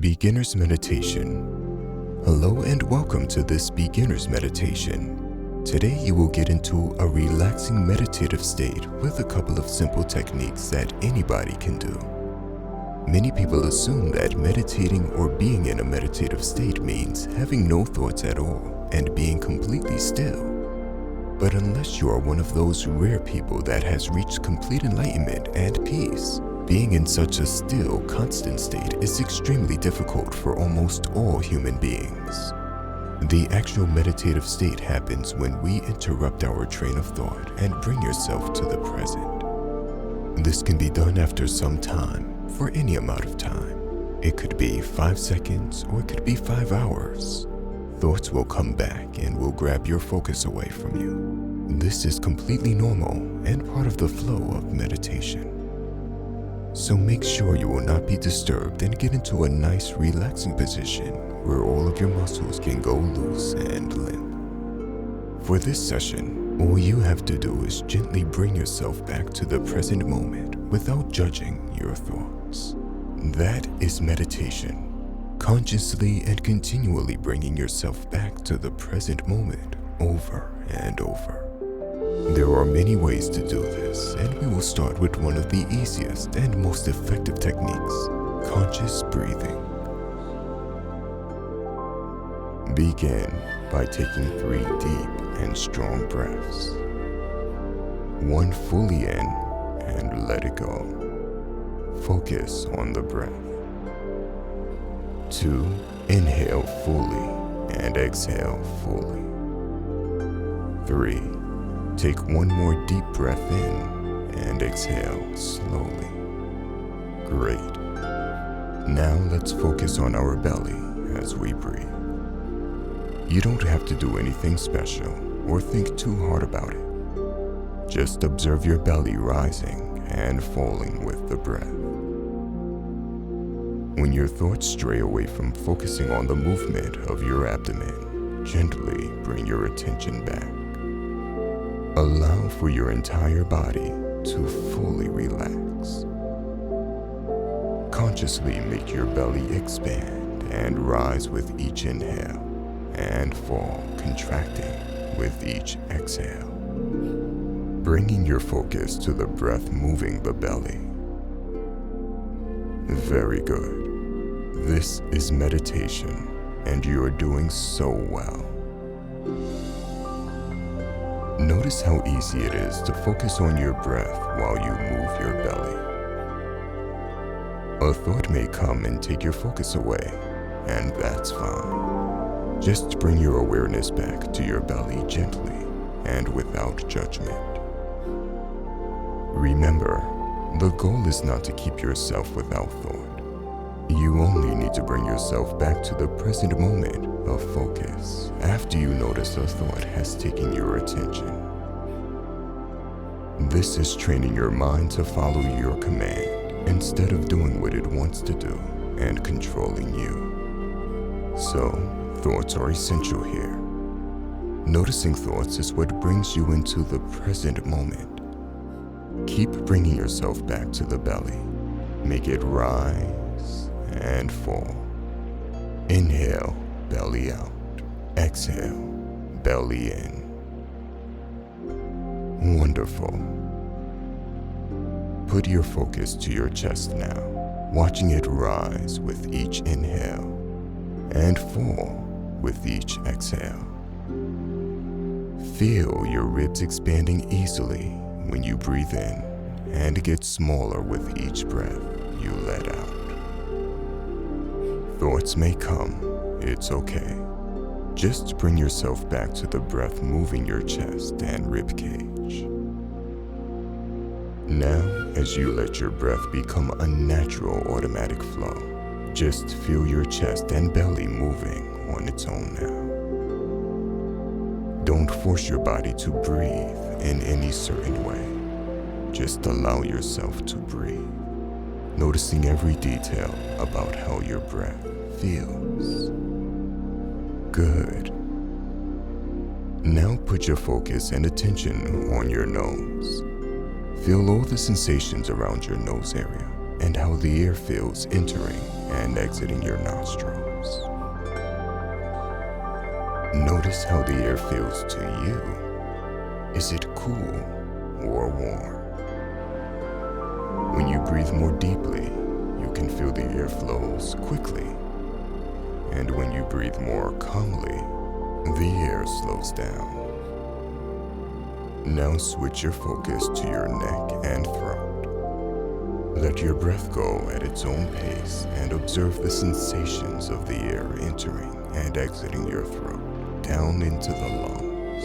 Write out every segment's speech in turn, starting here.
Beginner's Meditation. Hello and welcome to this Beginner's Meditation. Today you will get into a relaxing meditative state with a couple of simple techniques that anybody can do. Many people assume that meditating or being in a meditative state means having no thoughts at all and being completely still. But unless you are one of those rare people that has reached complete enlightenment and peace, being in such a still, constant state is extremely difficult for almost all human beings. The actual meditative state happens when we interrupt our train of thought and bring yourself to the present. This can be done after some time, for any amount of time. It could be 5 seconds or it could be 5 hours. Thoughts will come back and will grab your focus away from you. This is completely normal and part of the flow of meditation. So make sure you will not be disturbed and get into a nice relaxing position where all of your muscles can go loose and limp. For this session, all you have to do is gently bring yourself back to the present moment without judging your thoughts. That is meditation, consciously and continually bringing yourself back to the present moment over and over. There are many ways to do this, and we will start with one of the easiest and most effective techniques, conscious breathing. Begin by taking 3 deep and strong breaths. 1 fully in and let it go. Focus on the breath. 2, inhale fully and exhale fully. 3, take 1 more deep breath in and exhale slowly. Great. Now let's focus on our belly as we breathe. You don't have to do anything special or think too hard about it. Just observe your belly rising and falling with the breath. When your thoughts stray away from focusing on the movement of your abdomen, gently bring your attention back. Allow for your entire body to fully relax. Consciously make your belly expand and rise with each inhale and fall, contracting with each exhale. Bringing your focus to the breath moving the belly. Very good. This is meditation, and you are doing so well. Notice how easy it is to focus on your breath while you move your belly. A thought may come and take your focus away, and that's fine. Just bring your awareness back to your belly gently and without judgment. Remember, the goal is not to keep yourself without thought. You only need to bring yourself back to the present moment of focus after you notice a thought has taken your attention. This is training your mind to follow your command instead of doing what it wants to do and controlling you. So, thoughts are essential here. Noticing thoughts is what brings you into the present moment. Keep bringing yourself back to the belly. Make it rise and fall. Inhale, belly out. Exhale, belly in. Wonderful. Put your focus to your chest now, watching it rise with each inhale and fall with each exhale. Feel your ribs expanding easily when you breathe in and get smaller with each breath you let out. Thoughts may come, it's okay. Just bring yourself back to the breath moving your chest and rib cage. Now, as you let your breath become a natural automatic flow, just feel your chest and belly moving on its own now. Don't force your body to breathe in any certain way. Just allow yourself to breathe, noticing every detail about how your breath feels. Good. Now put your focus and attention on your nose. Feel all the sensations around your nose area. and how the air feels entering and exiting your nostrils. Notice how the air feels to you. Is it cool or warm? When you breathe more deeply, you can feel the air flows quickly. And when you breathe more calmly, the air slows down. Now switch your focus to your neck and throat. Let your breath go at its own pace and observe the sensations of the air entering and exiting your throat down into the lungs.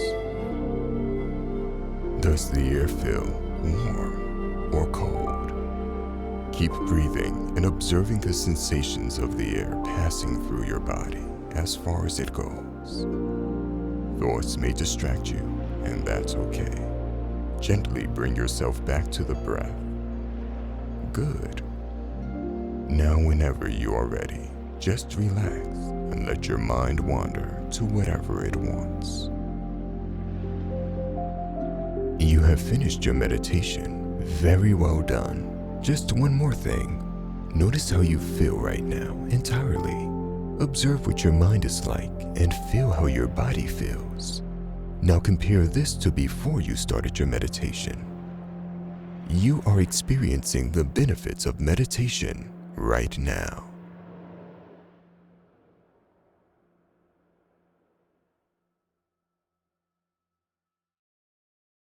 Does the air feel warm or cold? Keep breathing and observing the sensations of the air passing through your body as far as it goes. Thoughts may distract you, and that's okay. Gently bring yourself back to the breath. Good. Now, whenever you are ready, just relax and let your mind wander to whatever it wants. You have finished your meditation. Very well done. Just one more thing. Notice how you feel right now entirely. Observe what your mind is like and feel how your body feels. Now compare this to before you started your meditation. You are experiencing the benefits of meditation right now.